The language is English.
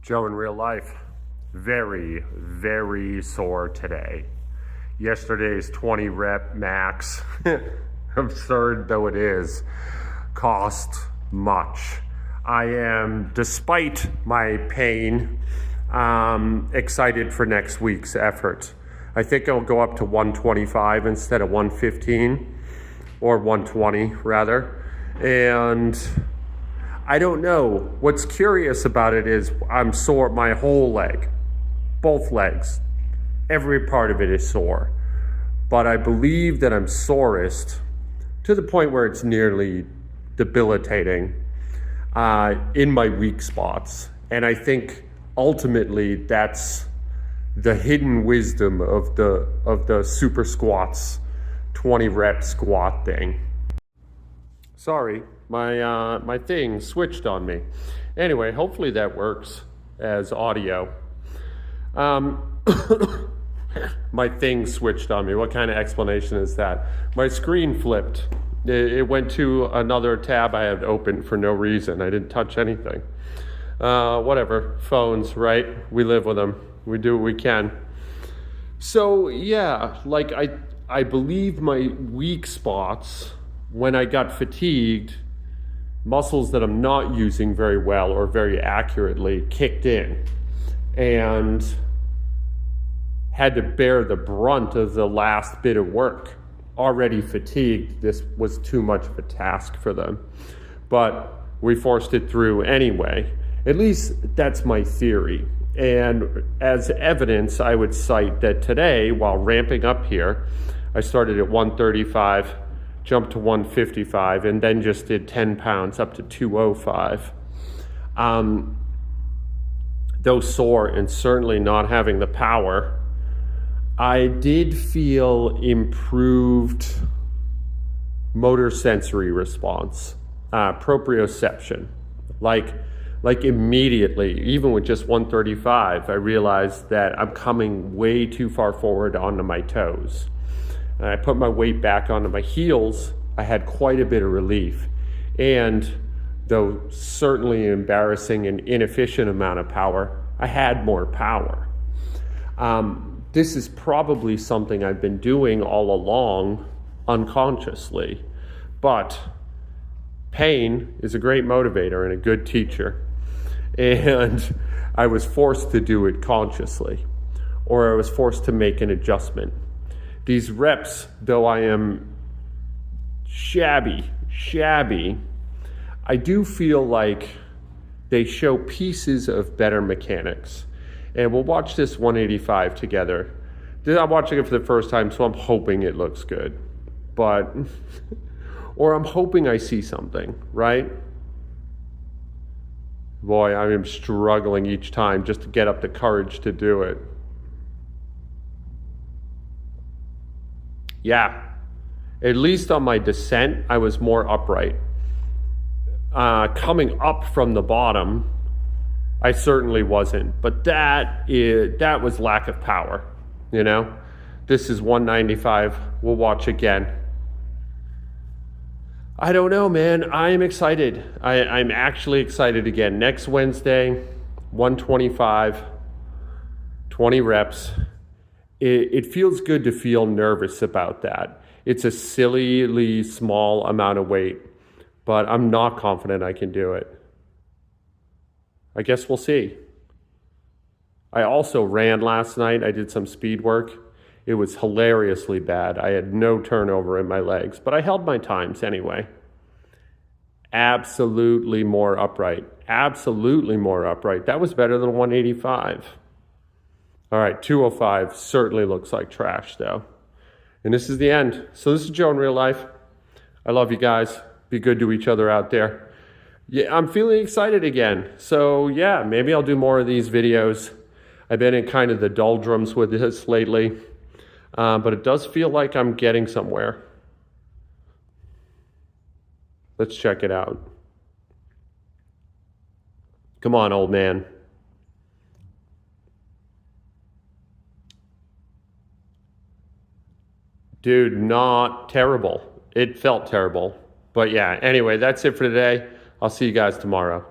Joe in real life, very, very sore today. Yesterday's 20 rep max, absurd though it is, cost much. I am, despite my pain, excited for next week's effort. I think I'll go up to 125 instead of 115, or 120 rather. And I don't know. What's curious about it is I'm sore, my whole leg, both legs, every part of it is sore. But I believe that I'm sorest to the point where it's nearly debilitating in my weak spots. And I think ultimately that's the hidden wisdom of the super squats, 20 rep squat thing. Sorry, my thing switched on me. Anyway, hopefully that works as audio. My thing switched on me. What kind of explanation is that? My screen flipped. It went to another tab I had open for no reason. I didn't touch anything. Whatever, phones, right? We live with them. We do what we can. So yeah, like I believe my weak spots, when I got fatigued, muscles that I'm not using very well or very accurately kicked in and had to bear the brunt of the last bit of work. Already fatigued, this was too much of a task for them. But we forced it through anyway. At least that's my theory. And as evidence, I would cite that today, while ramping up here, I started at 135, jumped to 155, and then just did 10 pounds up to 205. Though sore and certainly not having the power, I did feel improved motor sensory response, proprioception. Like immediately, even with just 135, I realized that I'm coming way too far forward onto my toes. And I put my weight back onto my heels, I had quite a bit of relief. And though certainly an embarrassing and inefficient amount of power, I had more power. This is probably something I've been doing all along unconsciously, but pain is a great motivator and a good teacher. And I was forced to do it consciously, or I was forced to make an adjustment. These reps, though I am shabby, I do feel like they show pieces of better mechanics. And we'll watch this 185 together. I'm watching it for the first time, so I'm hoping it looks good. But, or I'm hoping I see something, right? Boy, I am struggling each time just to get up the courage to do it. Yeah, at least on my descent, I was more upright. Coming up from the bottom, I certainly wasn't, but that was lack of power, you know? This is 195, we'll watch again. I don't know, man, I'm excited. I'm actually excited again. Next Wednesday, 125, 20 reps. It feels good to feel nervous about that. It's a sillily small amount of weight, but I'm not confident I can do it. I guess we'll see. I also ran last night. I did some speed work. It was hilariously bad. I had no turnover in my legs, but I held my times anyway. Absolutely more upright. Absolutely more upright. That was better than 185. All right, 205 certainly looks like trash though. And this is the end. So this is Joe in real life. I love you guys. Be good to each other out there. Yeah, I'm feeling excited again. So yeah, maybe I'll do more of these videos. I've been in kind of the doldrums with this lately, but it does feel like I'm getting somewhere. Let's check it out. Come on, old man. Dude, not terrible. It felt terrible. But yeah, anyway, that's it for today. I'll see you guys tomorrow.